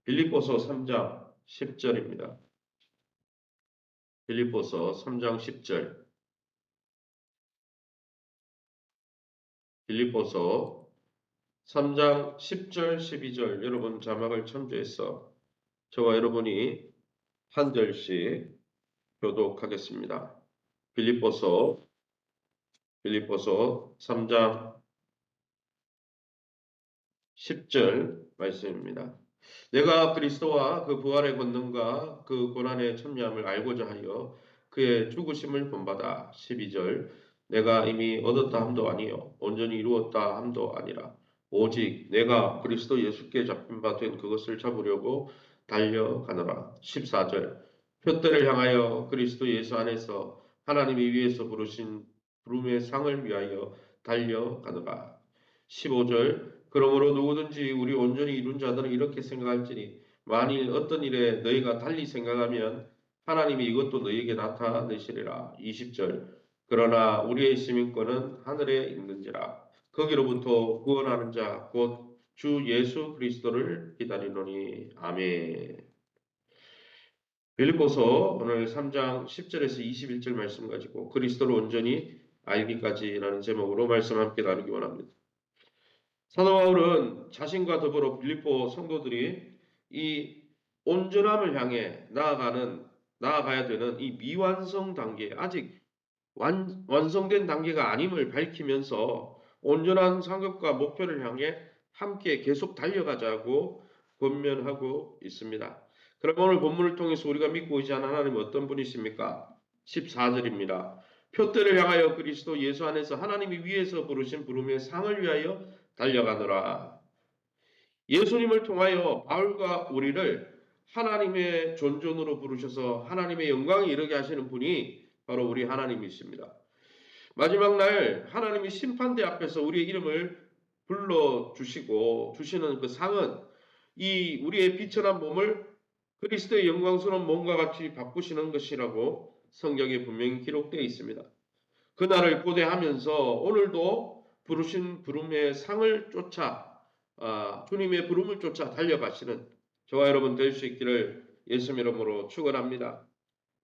빌립보서 3장 10절입니다. 빌립보서 3장 10절. 빌립보서 3장 10절, 12절. 여러분 자막을 참조해서 저와 여러분이 한 절씩 교독하겠습니다. 빌립보서 3장 10절 말씀입니다. 내가 그리스도와 그 부활의 권능과 그 고난의 참여함을 알고자 하여 그의 죽으심을 본받아. 12절. 내가 이미 얻었다 함도 아니요 온전히 이루었다 함도 아니라 오직 내가 그리스도 예수께 잡힌 바 된 그것을 잡으려고 달려가노라. 14절. 표대를 향하여 그리스도 예수 안에서 하나님이 위에서 부르신 부름의 상을 위하여 달려가노라. 15절. 그러므로 누구든지 우리 온전히 이룬 자들은 이렇게 생각할지니 만일 어떤 일에 너희가 달리 생각하면 하나님이 이것도 너희에게 나타내시리라. 20절. 그러나 우리의 시민권은 하늘에 있는지라. 거기로부터 구원하는 자 곧 주 예수 그리스도를 기다리노니. 아멘. 빌립보서 오늘 3장 10절에서 21절 말씀 가지고 그리스도를 온전히 알기까지라는 제목으로 말씀 함께 나누기 원합니다. 사도 바울은 자신과 더불어 빌립보 성도들이 이 온전함을 향해 나아가야 되는 이 미완성 단계, 아직 완성된 단계가 아님을 밝히면서 온전한 상급과 목표를 향해 함께 계속 달려가자고 권면하고 있습니다. 그럼 오늘 본문을 통해서 우리가 믿고 의지하는 하나님은 어떤 분이십니까? 14절입니다. 표대를 향하여 그리스도 예수 안에서 하나님이 위에서 부르신 부름의 상을 위하여 달려가노라. 예수님을 통하여 바울과 우리를 하나님의 존존으로 부르셔서 하나님의 영광에 이르게 하시는 분이 바로 우리 하나님이십니다. 마지막 날 하나님이 심판대 앞에서 우리의 이름을 불러주시고 주시는 그 상은 이 우리의 비천한 몸을 그리스도의 영광스러운 몸과 같이 바꾸시는 것이라고 성경에 분명히 기록되어 있습니다. 그날을 고대하면서 오늘도 부르신 부름의 상을 쫓아 주님의 부름을 쫓아 달려가시는 저와 여러분 될 수 있기를 예수님 이름으로 축원합니다.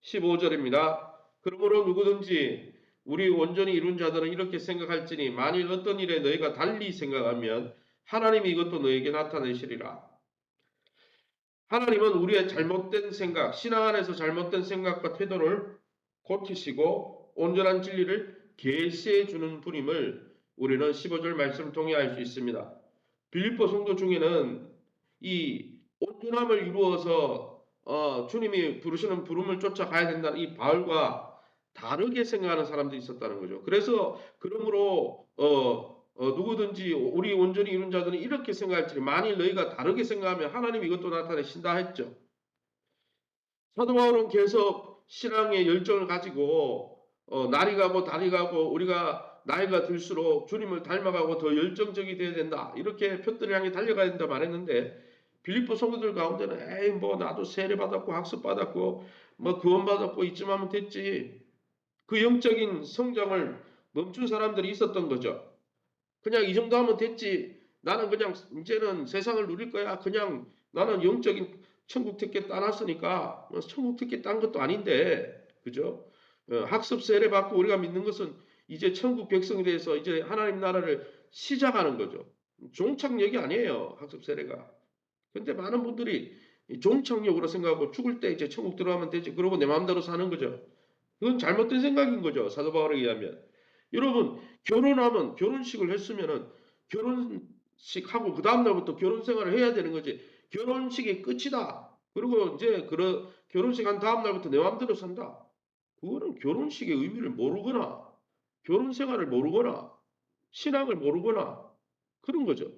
15절입니다. 그러므로 누구든지 우리 온전히 이룬 자들은 이렇게 생각할지니 만일 어떤 일에 너희가 달리 생각하면 하나님이 이것도 너에게 나타내시리라. 하나님은 우리의 잘못된 생각, 신앙 안에서 잘못된 생각과 태도를 고치시고 온전한 진리를 계시해 주는 분임을 우리는 15절 말씀을 통해 알 수 있습니다. 빌립보 성도 중에는 이 온전함을 이루어서 주님이 부르시는 부름을 쫓아가야 된다는 이 바울과 다르게 생각하는 사람들이 있었다는 거죠. 그래서 그러므로 누구든지 우리 온전히 이룬 자들은 이렇게 생각할지 만일 너희가 다르게 생각하면 하나님 이것도 나타내신다 했죠. 사도 바울은 계속 신앙의 열정을 가지고 날이 가고 달이 가고 우리가 나이가 들수록 주님을 닮아가고 더 열정적이 돼야 된다. 이렇게 표대를 향해 달려가야 된다 말했는데 빌립보 성도들 가운데는 에이 뭐 나도 세례 받았고 학습 받았고 뭐 구원 받았고 이쯤 하면 됐지. 그 영적인 성장을 멈춘 사람들이 있었던 거죠. 그냥 이 정도 하면 됐지. 나는 그냥 이제는 세상을 누릴 거야. 그냥 나는 영적인 천국 티켓 따놨으니까 뭐 천국 티켓 딴 것도 아닌데 그죠? 학습 세례 받고 우리가 믿는 것은 이제 천국 백성이 돼서 이제 하나님 나라를 시작하는 거죠. 종착역이 아니에요. 학습 세례가. 근데 많은 분들이 종착역으로 생각하고 죽을 때 이제 천국 들어가면 되지. 그러고 내 마음대로 사는 거죠. 그건 잘못된 생각인 거죠. 사도 바울에 의하면. 여러분 결혼하면 결혼식을 했으면은 결혼식 하고 그 다음 날부터 결혼 생활을 해야 되는 거지. 결혼식이 끝이다. 그리고 이제 결혼식 한 다음 날부터 내 마음대로 산다. 그거는 결혼식의 의미를 모르거나 결혼 생활을 모르거나 신앙을 모르거나 그런 거죠.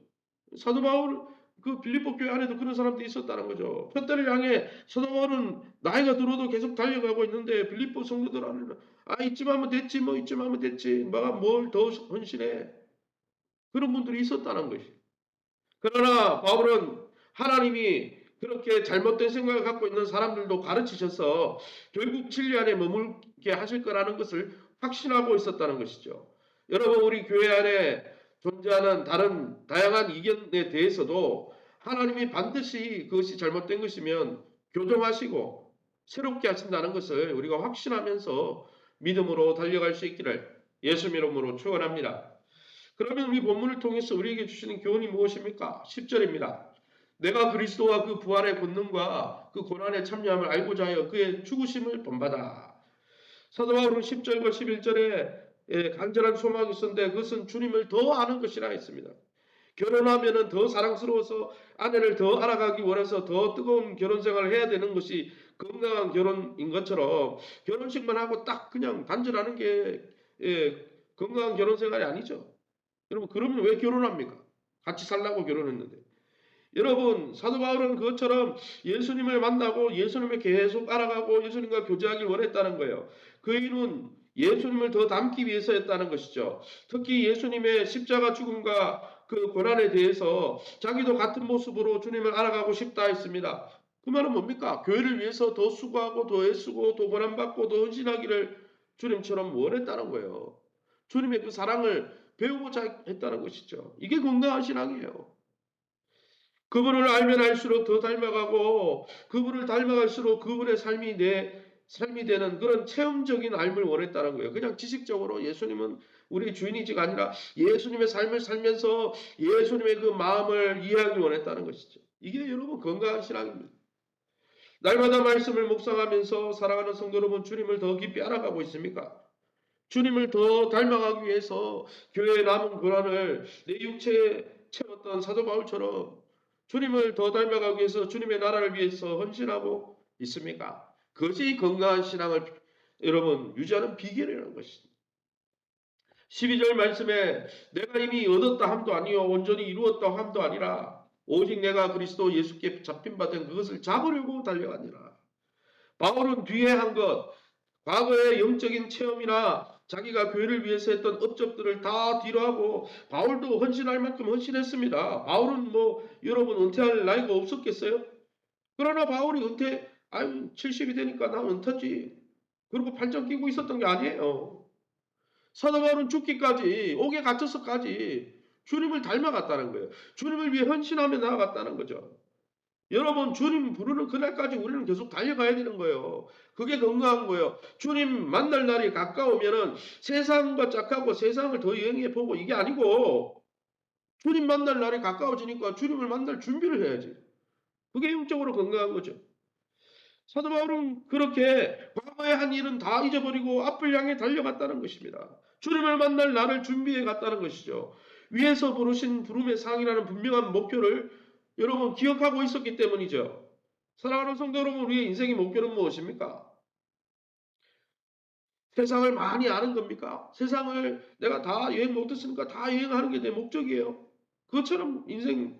사도 바울 그 빌립보 교회 안에도 그런 사람들이 있었다는 거죠. 표대를 향해 사도 바울은 나이가 들어도 계속 달려가고 있는데 빌립보 성도들 안에는 이쯤 하면 됐지 뭐 이쯤 하면 됐지 뭐가 뭘 더 헌신해 그런 분들이 있었다는 것이. 그러나 바울은 하나님이 그렇게 잘못된 생각을 갖고 있는 사람들도 가르치셔서 결국 진리 안에 머물게 하실 거라는 것을 확신하고 있었다는 것이죠. 여러분 우리 교회 안에 존재하는 다른 다양한 이견에 대해서도 하나님이 반드시 그것이 잘못된 것이면 교정하시고 새롭게 하신다는 것을 우리가 확신하면서 믿음으로 달려갈 수 있기를 예수 이름으로 축원합니다. 그러면 우리 본문을 통해서 우리에게 주시는 교훈이 무엇입니까? 10절입니다. 내가 그리스도와 그 부활의 본능과 그 고난에 참여함을 알고자 하여 그의 죽으심을 본받아. 사도 바울은 10절과 11절에 간절한 소망이 있었는데 그것은 주님을 더 아는 것이라 했습니다. 결혼하면은 더 사랑스러워서 아내를 더 알아가기 원해서 더 뜨거운 결혼 생활을 해야 되는 것이 건강한 결혼인 것처럼 결혼식만 하고 딱 그냥 단절하는 게 건강한 결혼 생활이 아니죠. 여러분 그러면 왜 결혼합니까? 같이 살라고 결혼했는데. 여러분 사도 바울은 그것처럼 예수님을 만나고 예수님을 계속 알아가고 예수님과 교제하길 원했다는 거예요. 그 이유는 예수님을 더 닮기 위해서였다는 것이죠. 특히 예수님의 십자가 죽음과 그 고난에 대해서 자기도 같은 모습으로 주님을 알아가고 싶다 했습니다. 그 말은 뭡니까? 교회를 위해서 더 수고하고 더 애쓰고 더 고난받고 더 헌신하기를 주님처럼 원했다는 거예요. 주님의 그 사랑을 배우고자 했다는 것이죠. 이게 건강한 신앙이에요. 그분을 알면 알수록 더 닮아가고 그분을 닮아갈수록 그분의 삶이 내 삶이 되는 그런 체험적인 삶을 원했다는 거예요. 그냥 지식적으로 예수님은 우리 주인이지가 아니라 예수님의 삶을 살면서 예수님의 그 마음을 이해하기 원했다는 것이죠. 이게 여러분 건강한 신앙입니다. 날마다 말씀을 묵상하면서 살아가는 성도 여러분 주님을 더 깊이 알아가고 있습니까? 주님을 더 닮아가기 위해서 교회의 남은 고난을 내 육체에 채웠던 사도 바울처럼 주님을 더 닮아가기 위해서 주님의 나라를 위해서 헌신하고 있습니까? 그것이 건강한 신앙을 여러분 유지하는 비결이라는 것입니다. 12절 말씀에 내가 이미 얻었다 함도 아니요 온전히 이루었다 함도 아니라 오직 내가 그리스도 예수께 잡힌 바 된 그것을 잡으려고 달려가니라. 바울은 뒤에 한 것, 과거의 영적인 체험이나 자기가 교회를 위해서 했던 업적들을 다 뒤로하고 바울도 헌신할 만큼 헌신했습니다. 바울은 뭐 여러분 은퇴할 나이가 없었겠어요? 그러나 바울이 은퇴 70이 되니까 나 은퇴지. 그리고 팔짱 끼고 있었던 게 아니에요. 사도 바울은 죽기까지 옥에 갇혀서까지 주님을 닮아갔다는 거예요. 주님을 위해 헌신하며 나아갔다는 거죠. 여러분 주님 부르는 그날까지 우리는 계속 달려가야 되는 거예요. 그게 건강한 거예요. 주님 만날 날이 가까우면은 세상과 짝하고 세상을 더 여행해 보고 이게 아니고 주님 만날 날이 가까워지니까 주님을 만날 준비를 해야지. 그게 영적으로 건강한 거죠. 사도 바울은 그렇게 과거의 한 일은 다 잊어버리고 앞을 향해 달려갔다는 것입니다. 주님을 만날 날을 준비해 갔다는 것이죠. 위에서 부르신 부름의 상이라는 분명한 목표를 여러분 기억하고 있었기 때문이죠. 사랑하는 성도 여러분, 우리의 인생의 목표는 무엇입니까? 세상을 많이 아는 겁니까? 세상을 내가 다 여행 못했으니까 다 여행하는 게 내 목적이에요. 그것처럼 인생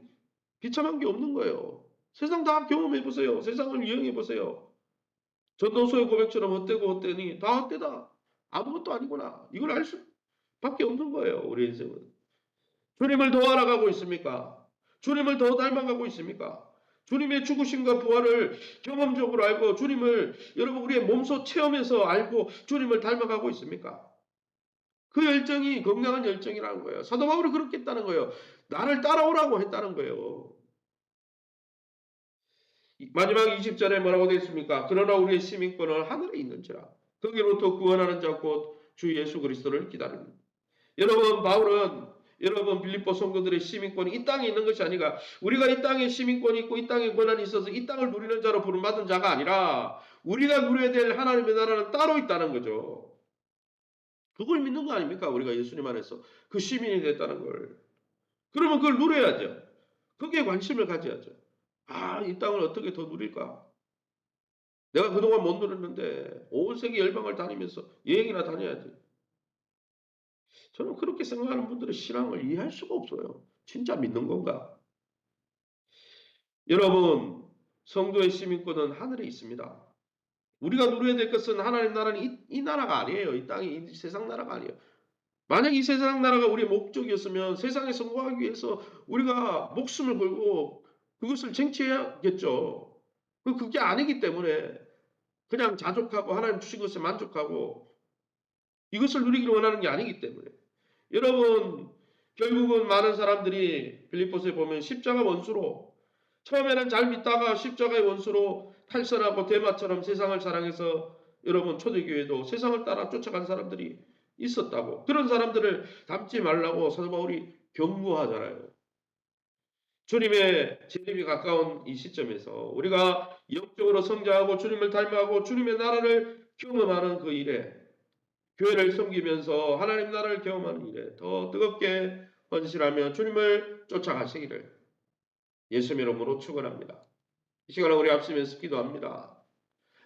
비참한 게 없는 거예요. 세상 다 경험해 보세요. 세상을 여행해 보세요. 전도서의 고백처럼 헛되고 헛되니 다 헛되다. 아무것도 아니구나. 이걸 알 수밖에 없는 거예요. 우리 인생은. 주님을 더 알아가고 있습니까? 주님을 더 닮아가고 있습니까? 주님의 죽으심과 부활을 경험적으로 알고 주님을 여러분 우리의 몸소 체험해서 알고 주님을 닮아가고 있습니까? 그 열정이 건강한 열정이라는 거예요. 사도 바울이 그렇게 했다는 거예요. 나를 따라오라고 했다는 거예요. 마지막 20절에 뭐라고 되어 있습니까? 그러나 우리의 시민권은 하늘에 있는지라 거기로부터 구원하는 자 곧 주 예수 그리스도를 기다립니다. 여러분 바울은 여러분 빌립보 성도들의 시민권이 이 땅에 있는 것이 아니라 우리가 이 땅에 시민권이 있고 이 땅에 권한이 있어서 이 땅을 누리는 자로 부름받은 자가 아니라 우리가 누려야 될 하나님의 나라는 따로 있다는 거죠. 그걸 믿는 거 아닙니까? 우리가 예수님 안에서 그 시민이 됐다는 걸. 그러면 그걸 누려야죠. 거기에 관심을 가져야죠. 아, 이 땅을 어떻게 더 누릴까? 내가 그동안 못 누렸는데 온 세계 열방을 다니면서 여행이나 다녀야지. 저는 그렇게 생각하는 분들의 신앙을 이해할 수가 없어요. 진짜 믿는 건가? 여러분, 성도의 시민권은 하늘에 있습니다. 우리가 누려야 될 것은 하나님 나라는 이 나라가 아니에요. 이 땅이 이 세상 나라가 아니에요. 만약 이 세상 나라가 우리의 목적이었으면 세상에 성공하기 위해서 우리가 목숨을 걸고 그것을 쟁취해야겠죠. 그게 아니기 때문에 그냥 자족하고 하나님 주신 것에 만족하고 이것을 누리기를 원하는 게 아니기 때문에 여러분 결국은 많은 사람들이 빌립보서에 보면 십자가 원수로 처음에는 잘 믿다가 십자가의 원수로 탈선하고 데마처럼 세상을 사랑해서 여러분 초대교회도 세상을 따라 쫓아간 사람들이 있었다고. 그런 사람들을 닮지 말라고 사도 바울이 경고하잖아요. 주님의 재림이 가까운 이 시점에서 우리가 영적으로 성장하고 주님을 닮아가고 주님의 나라를 경험하는 그 일에, 교회를 섬기면서 하나님 나라를 경험하는 일에 더 뜨겁게 헌신하며 주님을 쫓아가시기를 예수의 이름으로 축원합니다. 이 시간에 우리 앞서면서 기도합니다.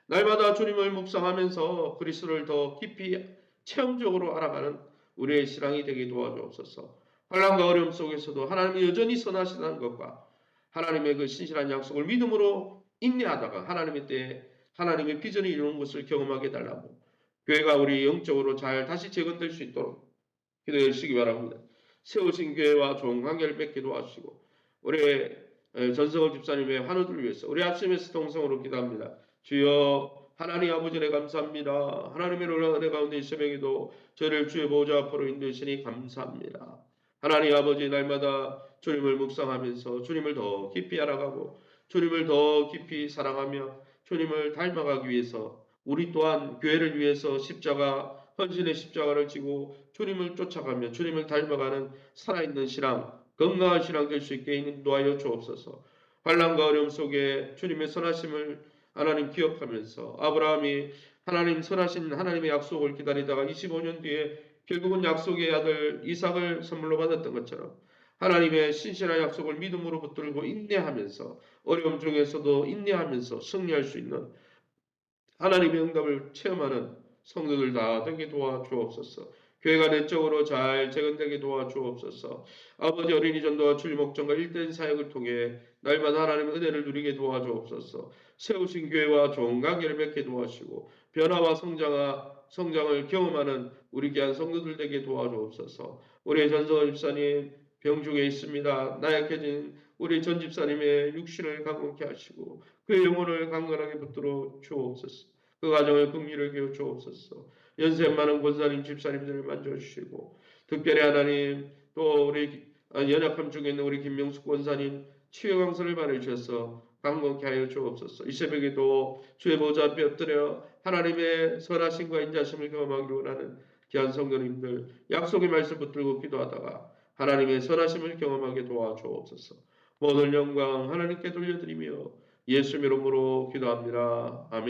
날마다 주님을 묵상하면서 그리스도를 더 깊이 체험적으로 알아가는 우리의 신앙이 되게 도와주옵소서. 환난과 어려움 속에서도 하나님이 여전히 선하시다는 것과 하나님의 그 신실한 약속을 믿음으로 인내하다가 하나님의 때에 하나님의 비전이 이루는 것을 경험하게 해달라고, 교회가 우리 영적으로 잘 다시 재건될 수 있도록 기도해 주시기 바랍니다. 세우신 교회와 좋은 관계를 맺게 도와주시고 우리 전성을 집사님의 환우들을 위해서 우리 아침에서 동성으로 기도합니다. 주여 하나님 아버지 네 감사합니다. 하나님의 놀라운 은혜 가운데 이 새벽에도 저를 주의 보좌 앞으로 인도하시니 감사합니다. 하나님 아버지 날마다 주님을 묵상하면서 주님을 더 깊이 알아가고 주님을 더 깊이 사랑하며 주님을 닮아가기 위해서 우리 또한 교회를 위해서 십자가 헌신의 십자가를 지고 주님을 쫓아가며 주님을 닮아가는 살아있는 신앙, 건강한 신앙 될 수 있게 인도하여 주옵소서. 환난과 어려움 속에 주님의 선하심을 하나님 기억하면서 아브라함이 하나님 선하신 하나님의 약속을 기다리다가 25년 뒤에 결국은 약속의 아들 이삭을 선물로 받았던 것처럼 하나님의 신실한 약속을 믿음으로 붙들고 인내하면서 어려움 중에서도 인내하면서 승리할 수 있는 하나님의 응답을 체험하는 성도들 다 되게 도와주옵소서. 교회가 내적으로 잘 재건되게 도와주옵소서. 아버지 어린이 전도와 주일 목전과 일대인 사역을 통해 날마다 하나님의 은혜를 누리게 도와주옵소서. 세우신 교회와 좋은 관계를 맺게 도와주시고 변화와 성장을 경험하는 우리 귀한 성도들 되게 도와주옵소서. 우리 전성원 집사님 병중에 있습니다. 나약해진 우리 전 집사님의 육신을 강건케 하시고 그의 영혼을 강건하게 붙들어 주옵소서. 그 가정의 긍휼을 기워 주옵소서. 연세 많은 권사님 집사님들을 만져주시고 특별히 하나님 또 우리 연약함 중에 있는 우리 김명숙 권사님 치유 강선을 받으셔서 강건케 하여 주옵소서. 이 새벽에도 주의 보좌 앞에 엎드려 하나님의 선하심과 인자심을 경험하기를 원하는 귀한 성도님들 약속의 말씀 붙들고 기도하다가 하나님의 선하심을 경험하게 도와주옵소서. 모든 영광 하나님께 돌려드리며 예수 이름으로 기도합니다. 아멘.